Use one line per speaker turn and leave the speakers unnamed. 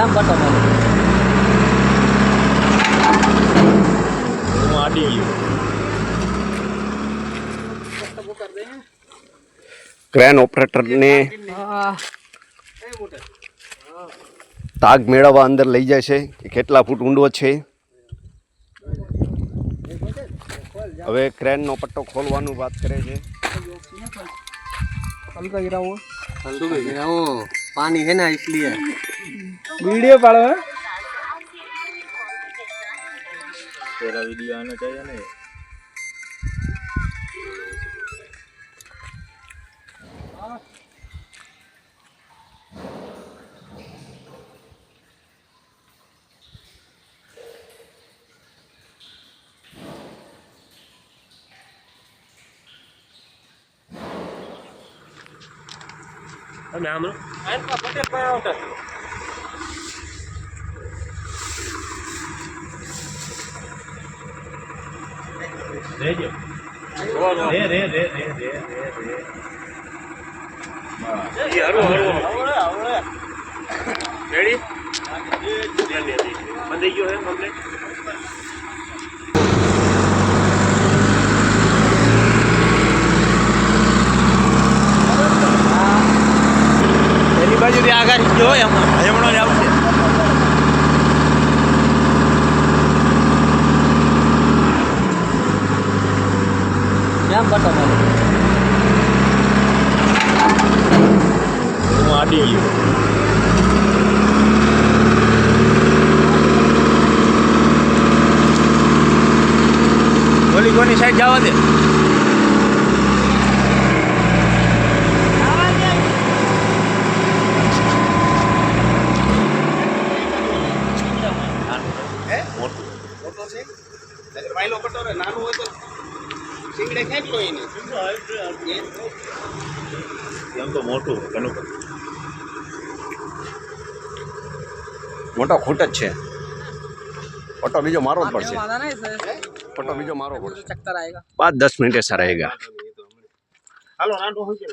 નામ બટો મારો
હું આડી ગયો
ક્રેન ઓપરેટરને તાગ મેળવવા અંદર લઈ જાય છે કે કેટલા ફૂટ ઊંડો છે. હવે ક્રેનનો પટ્ટો ખોલવાનું વાત કરે છે.
हल्का गिरा वो पानी है ना इसलिए वीडियो पाड़ो है
तेरा वीडियो आना चाहिए ना. અમે આમ આનકા પટેલ પર આવતા રેજો રે રે રે રે રે રે જી હરો હરો આવળે રેડી જલ્દી બંધ ગયો હે કમ્પ્લીટ. બાજુથી આગળ જો હમણાં જ આવશે.
નામ બટો મારો
હું આડી ગયો ગોલી કોની સાઈડ જવા દે. એમ તો મોટું ઘણું
મોટો ખૂટ જ છે. પટ્ટો બીજો મારવો જ પડશે. પટ્ટો બીજો મારવો પડશે.
चक्कर आएगा
5-10 मिनट ऐसा रहेगा.
હાલો નાનું હોય છે.